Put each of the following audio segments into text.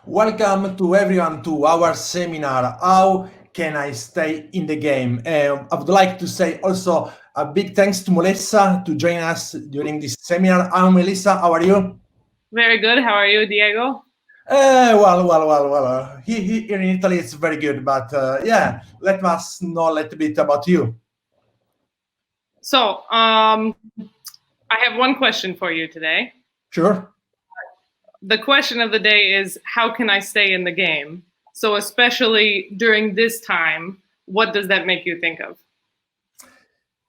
Welcome to everyone to our seminar, How Can I Stay in the Game? I would like to say also a big thanks to Melissa to join us during this seminar. I'm Melissa, how are you? Very good. How are you, Diego? Well. Here in Italy, it's very good, but yeah, let us know a little bit about you. So, I have one question for you today. Sure. The question of the day is, how can I stay in the game? So, especially during this time, what does that make you think of?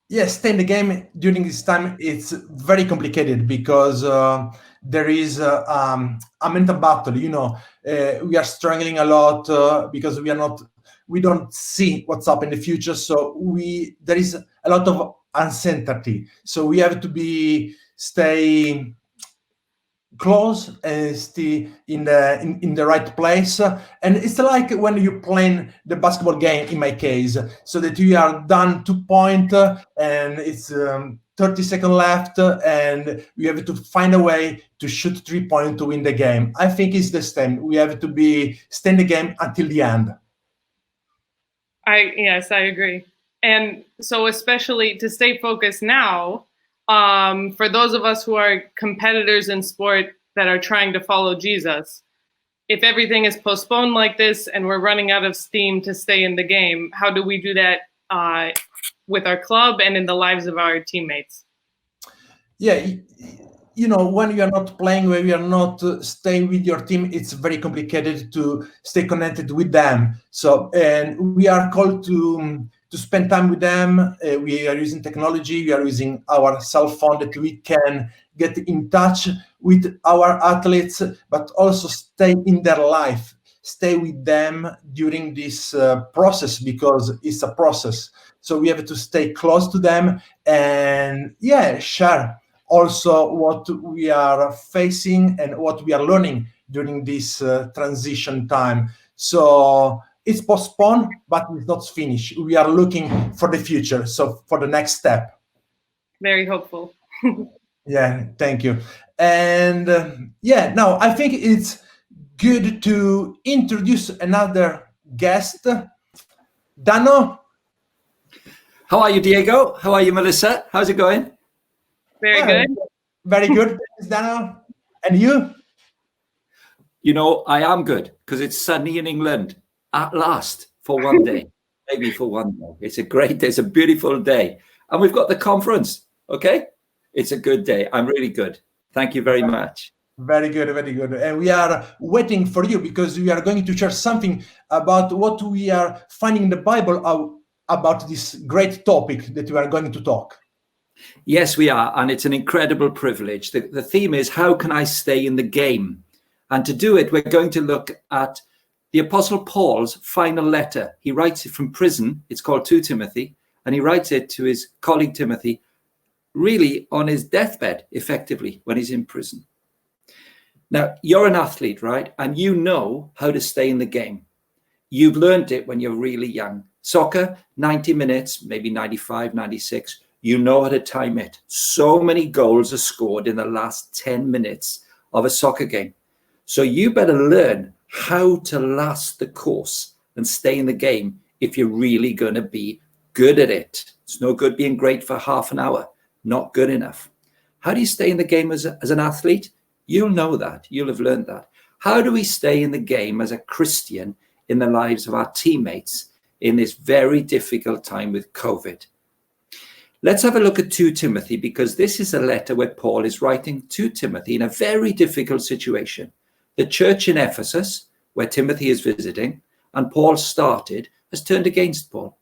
Yes, stay in the game during this time, it's very complicated because there is a mental battle. We are struggling a lot because we don't see what's up in the future. So there is a lot of uncertainty. So we have to stay close and stay in the right place, and it's like when you playing the basketball game in my case, so that you are done 2 point and it's 30 seconds left, and we have to find a way to shoot 3 point to win the game. I think it's the same. We have to stay in the game until the end. Yes, I agree. And so, especially to stay focused now, for those of us who are competitors in sport that are trying to follow Jesus, if everything is postponed like this and we're running out of steam to stay in the game, how do we do that with our club and in the lives of our teammates? Yeah, when you are not playing, when you are not staying with your team, it's very complicated to stay connected with them. So, and we are called to spend time with them. We are using technology. We are using our cell phone that we can get in touch with our athletes, but also stay in their life, stay with them during this process, because it's a process. So we have to stay close to them and share also what we are facing and what we are learning during this transition time. So it's postponed, but it's not finished. We are looking for the future, so for the next step. Very hopeful. Yeah, thank you. And now I think it's good to introduce another guest, Dano. How are you, Diego? How are you, Melissa? How's it going? Very good. Very good, Dano. And you? I am good because it's sunny in England at last for one day, maybe for one day. It's a beautiful day. And we've got the conference, okay? It's a good day. I'm really good. Thank you very much. Very good, very good. And we are waiting for you because we are going to share something about what we are finding in the Bible about this great topic that we are going to talk. Yes, we are. And it's an incredible privilege. The theme is, how can I stay in the game? And to do it, we're going to look at the Apostle Paul's final letter. He writes it from prison. It's called 2 Timothy. And he writes it to his colleague Timothy, really on his deathbed, effectively, when he's in prison. Now, you're an athlete, right? And you know how to stay in the game. You've learned it when you're really young. Soccer, 90 minutes, maybe 95, 96. You know how to time it. So many goals are scored in the last 10 minutes of a soccer game. So you better learn how to last the course and stay in the game if you're really going to be good at it. It's no good being great for half an hour. Not good enough. How do you stay in the game as an athlete? You'll know that. You'll have learned that. How do we stay in the game as a Christian in the lives of our teammates in this very difficult time with COVID? Let's have a look at 2 Timothy, because this is a letter where Paul is writing to Timothy in a very difficult situation. The church in Ephesus, where Timothy is visiting, and Paul started, has turned against Paul.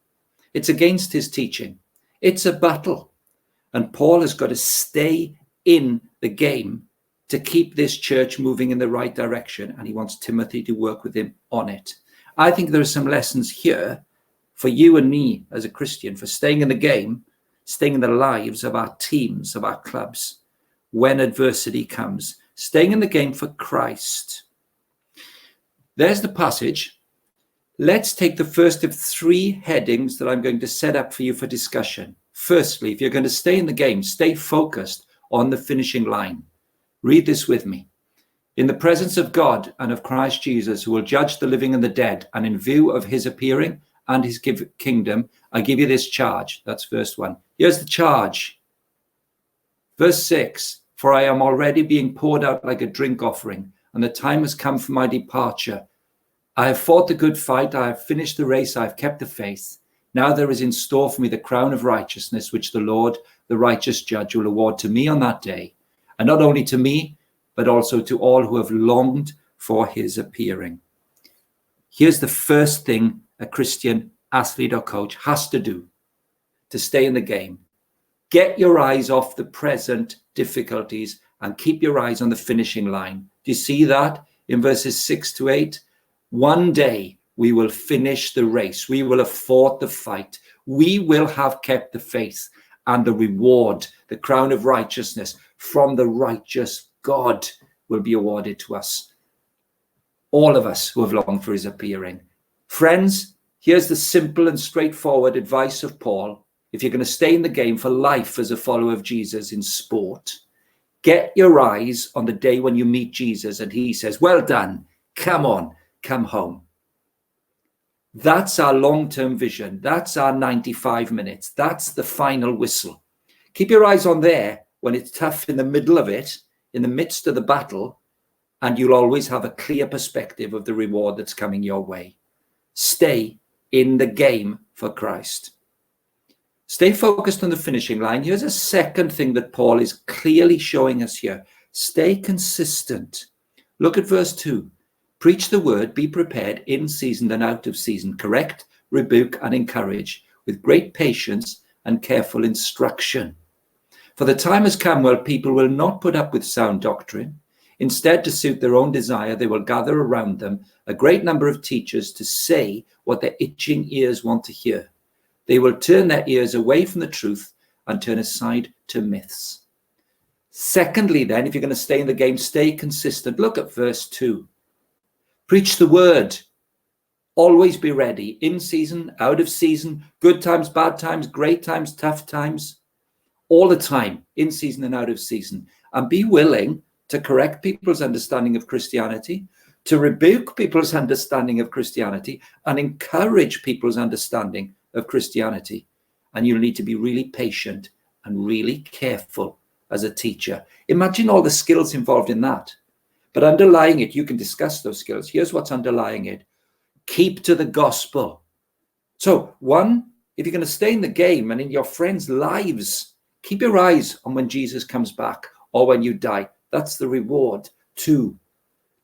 It's against his teaching. It's a battle. And Paul has got to stay in the game to keep this church moving in the right direction. And he wants Timothy to work with him on it. I think there are some lessons here for you and me as a Christian, for staying in the game, staying in the lives of our teams, of our clubs, when adversity comes, staying in the game for Christ. There's the passage. Let's take the first of 3 headings that I'm going to set up for you for discussion. Firstly, if you're going to stay in the game, stay focused on the finishing line. Read this with me. In the presence of God and of Christ Jesus, who will judge the living and the dead, and in view of his appearing and his kingdom, I give you this charge. That's verse 1. Here's the charge. Verse 6, for I am already being poured out like a drink offering, and the time has come for my departure. I have fought the good fight. I have finished the race. I have kept the faith. Now there is in store for me the crown of righteousness, which the Lord, the righteous judge, will award to me on that day. And not only to me, but also to all who have longed for his appearing. Here's the first thing a Christian athlete or coach has to do to stay in the game. Get your eyes off the present difficulties and keep your eyes on the finishing line. Do you see that in verses 6 to 8? One day we will finish the race. We will have fought the fight. We will have kept the faith, and the reward, the crown of righteousness from the righteous God, will be awarded to us. All of us who have longed for his appearing. Friends, here's the simple and straightforward advice of Paul. If you're going to stay in the game for life as a follower of Jesus in sport, get your eyes on the day when you meet Jesus and he says, well done, come on, come home. That's our long-term vision. That's our 95 minutes. That's the final whistle. Keep your eyes on there when it's tough in the middle of it, in the midst of the battle, and you'll always have a clear perspective of the reward that's coming your way. Stay in the game for Christ. Stay focused on the finishing line. Here's a second thing that Paul is clearly showing us here. Stay consistent. Look at verse 2. Preach the word, be prepared in season and out of season. Correct, rebuke, and encourage with great patience and careful instruction. For the time has come where people will not put up with sound doctrine. Instead, to suit their own desire, they will gather around them a great number of teachers to say what their itching ears want to hear. They will turn their ears away from the truth and turn aside to myths. Secondly, then, if you're going to stay in the game, stay consistent. Look at verse 2. Preach the word. Always be ready, in season, out of season, good times, bad times, great times, tough times, all the time, in season and out of season. And be willing to correct people's understanding of Christianity, to rebuke people's understanding of Christianity, and encourage people's understanding of Christianity. And you'll need to be really patient and really careful as a teacher. Imagine all the skills involved in that. But underlying it, you can discuss those skills. Here's what's underlying it. Keep to the gospel. So one, if you're going to stay in the game and in your friends' lives, keep your eyes on when Jesus comes back or when you die. That's the reward. 2,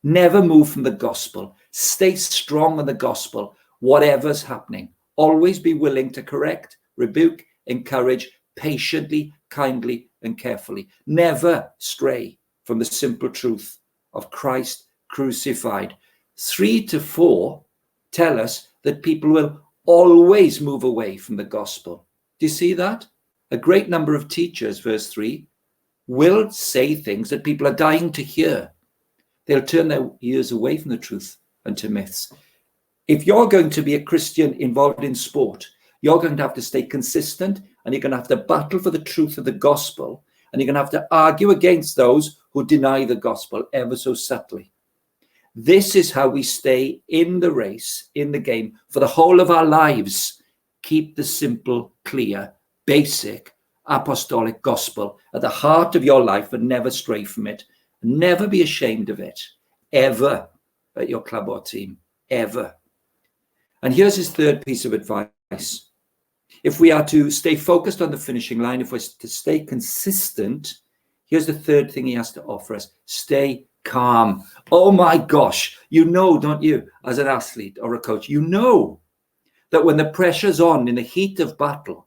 never move from the gospel. Stay strong on the gospel, whatever's happening. Always be willing to correct, rebuke, encourage, patiently, kindly, and carefully. Never stray from the simple truth of Christ crucified. 3 to 4 tell us that people will always move away from the gospel. Do you see that? A great number of teachers, verse 3, will say things that people are dying to hear. They'll turn their ears away from the truth and to myths. If you're going to be a Christian involved in sport, you're going to have to stay consistent, and you're going to have to battle for the truth of the gospel, and you're going to have to argue against those who deny the gospel ever so subtly. This is how we stay in the race, in the game, for the whole of our lives. Keep the simple, clear, basic, apostolic gospel at the heart of your life and never stray from it. Never be ashamed of it, ever, at your club or team, ever. And here's his third piece of advice. If we are to stay focused on the finishing line, if we're to stay consistent, here's the third thing he has to offer us. Stay calm. Oh my gosh, you know, don't you, as an athlete or a coach, you know that when the pressure's on in the heat of battle,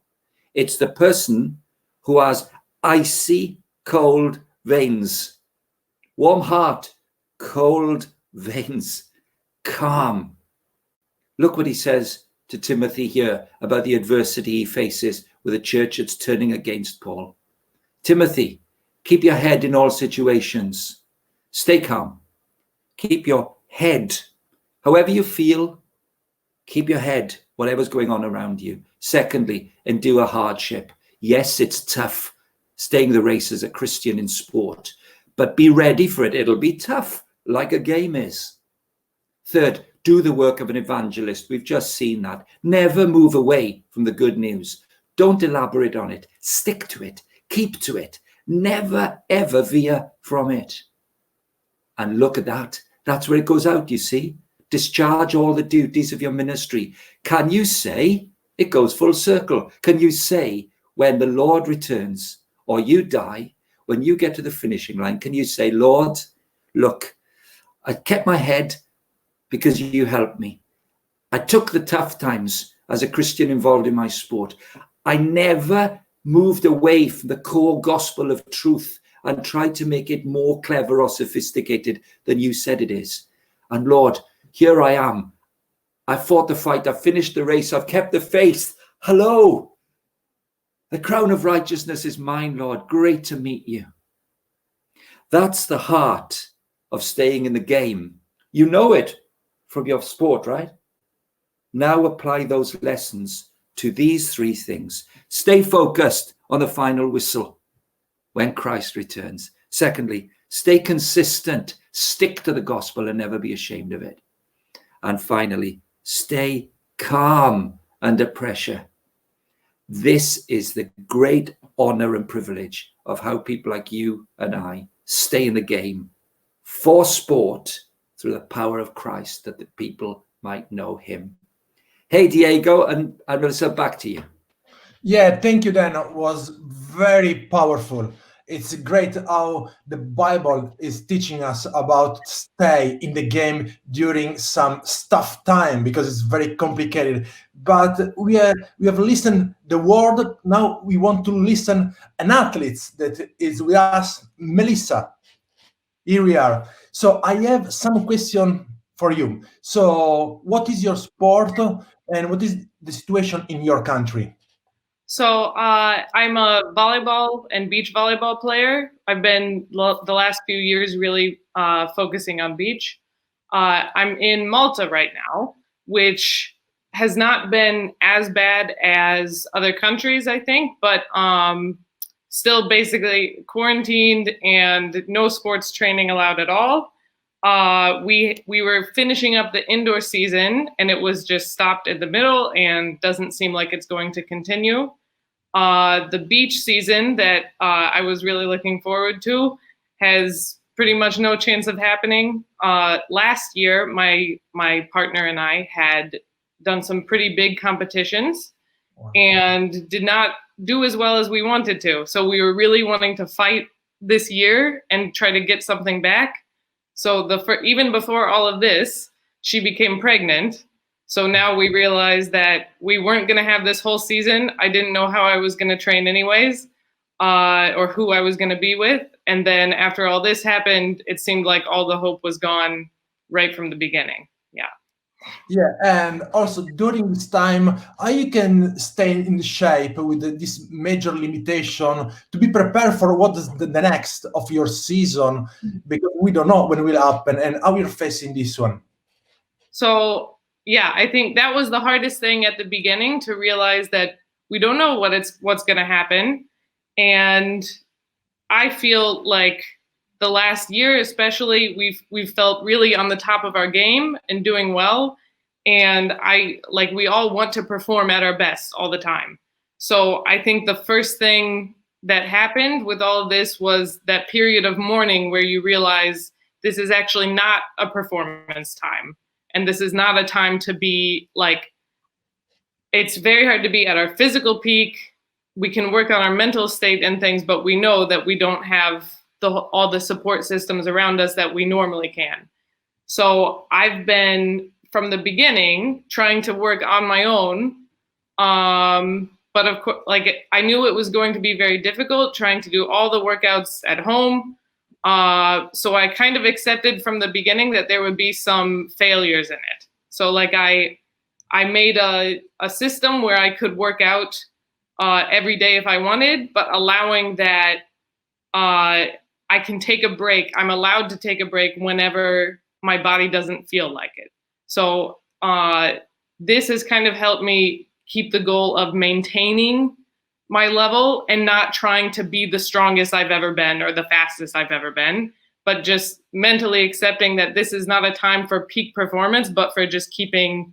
it's the person who has icy, cold veins, warm heart, cold veins, calm. Look what he says to Timothy here about the adversity he faces with a church that's turning against Paul. Timothy, keep your head in all situations. Stay calm. Keep your head. However you feel, keep your head, whatever's going on around you. Secondly, endure hardship. Yes, it's tough staying the race as a Christian in sport, but be ready for it. It'll be tough, like a game is. Third, do the work of an evangelist. We've just seen that. Never move away from the good news. Don't elaborate on it. Stick to it. Keep to it. Never, ever veer from it. And look at that. That's where it goes out, you see. Discharge all the duties of your ministry. Can you say, it goes full circle. Can you say, when the Lord returns or you die, when you get to the finishing line, can you say, Lord, look, I kept my head because you helped me. I took the tough times as a Christian involved in my sport. I never moved away from the core gospel of truth and tried to make it more clever or sophisticated than you said it is. And Lord, here I am. I fought the fight. I've finished the race. I've kept the faith. Hello. The crown of righteousness is mine, Lord. Great to meet you. That's the heart of staying in the game. You know it from your sport, right? Now apply those lessons to these three things. Stay focused on the final whistle when Christ returns. Secondly, stay consistent. Stick to the gospel and never be ashamed of it. And finally, stay calm under pressure. This is the great honor and privilege of how people like you and I stay in the game for sport through the power of Christ, that the people might know him. Hey, Diego, and Melissa, back to you. Yeah, thank you, Dan. It was very powerful. It's great how the Bible is teaching us about stay in the game during some tough time, because it's very complicated. But we have listened the word. Now we want to listen an athlete that is with us, Melissa. Here we are. So I have some question for you. So what is your sport and what is the situation in your country? So I'm a volleyball and beach volleyball player. I've been the last few years really focusing on beach. I'm in Malta right now, which has not been as bad as other countries, I think, but still basically quarantined and no sports training allowed at all. We were finishing up the indoor season and it was just stopped in the middle and doesn't seem like it's going to continue. The beach season that I was really looking forward to has pretty much no chance of happening. Last year, my partner and I had done some pretty big competitions and did not do as well as we wanted to. So we were really wanting to fight this year and try to get something back. So even before all of this, she became pregnant. So now we realized that we weren't going to have this whole season. I didn't know how I was going to train anyways, or who I was going to be with. And then after all this happened, it seemed like all the hope was gone right from the beginning. Yeah. Yeah, and also during this time, how you can stay in shape with this major limitation to be prepared for what is the next of your season, because we don't know when it will happen, and how you're facing this one. So yeah, I think that was the hardest thing at the beginning, to realize that we don't know what's going to happen. And I feel like the last year, especially, we've felt really on the top of our game and doing well. And we all want to perform at our best all the time. So I think the first thing that happened with all of this was that period of mourning where you realize this is actually not a performance time. And this is not a time to be like, it's very hard to be at our physical peak. We can work on our mental state and things, but we know that we don't have all the support systems around us that we normally can. So I've been, from the beginning, trying to work on my own. But of course, I knew it was going to be very difficult trying to do all the workouts at home. So I kind of accepted from the beginning that there would be some failures in it. So I made a system where I could work out every day if I wanted, but allowing that I can take a break. I'm allowed to take a break whenever my body doesn't feel like it. So this has kind of helped me keep the goal of maintaining my level and not trying to be the strongest I've ever been or the fastest I've ever been, but just mentally accepting that this is not a time for peak performance, but for just keeping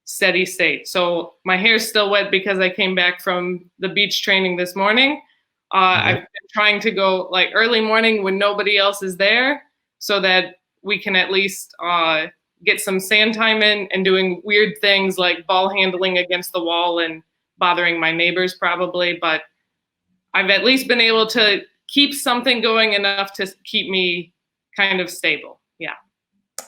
steady state. So my hair's still wet because I came back from the beach training this morning. I've been trying to go like early morning when nobody else is there so that we can at least get some sand time in, and doing weird things like ball handling against the wall and bothering my neighbors probably. But I've at least been able to keep something going enough to keep me kind of stable. Yeah.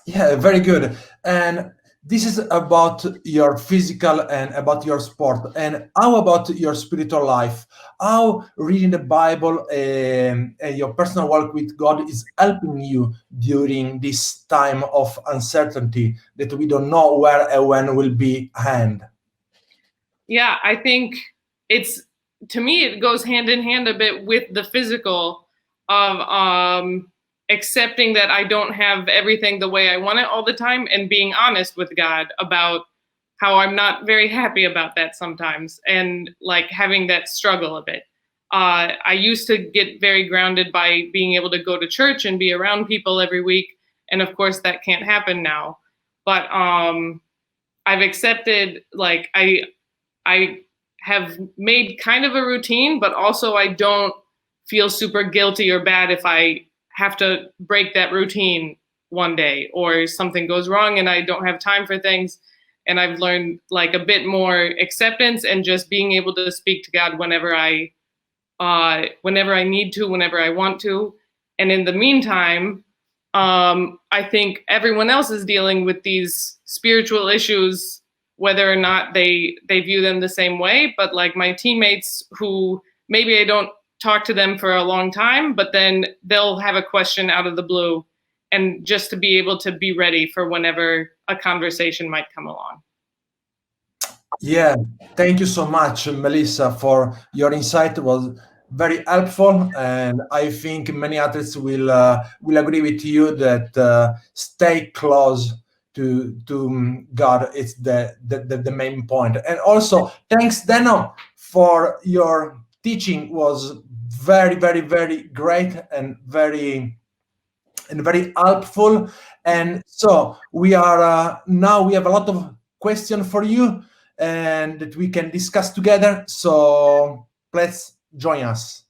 Yeah, very good. And this is about your physical and about your sport. And how about your spiritual life? How reading the Bible and your personal walk with God is helping you during this time of uncertainty that we don't know where and when will be hand? Yeah, I think to me, it goes hand in hand a bit with the physical of accepting that I don't have everything the way I want it all the time, and being honest with God about how I'm not very happy about that sometimes, and like having that struggle a bit. I used to get very grounded by being able to go to church and be around people every week. And of course that can't happen now, but I've accepted, like I have made kind of a routine, but also I don't feel super guilty or bad if I have to break that routine one day or something goes wrong and I don't have time for things. And I've learned like a bit more acceptance and just being able to speak to God whenever I need to, whenever I want to. And in the meantime, I think everyone else is dealing with these spiritual issues, whether or not they view them the same way. But like my teammates who maybe I don't talk to them for a long time, but then they'll have a question out of the blue, and just to be able to be ready for whenever a conversation might come along. Yeah, thank you so much, Melissa, for your insight. It was very helpful, and I think many athletes will agree with you that stay close to God. It's the main point. And also, thanks, Deno, for your teaching. Was very, very, very great and very helpful. And so we are now we have a lot of questions for you and that we can discuss together. So let's join us.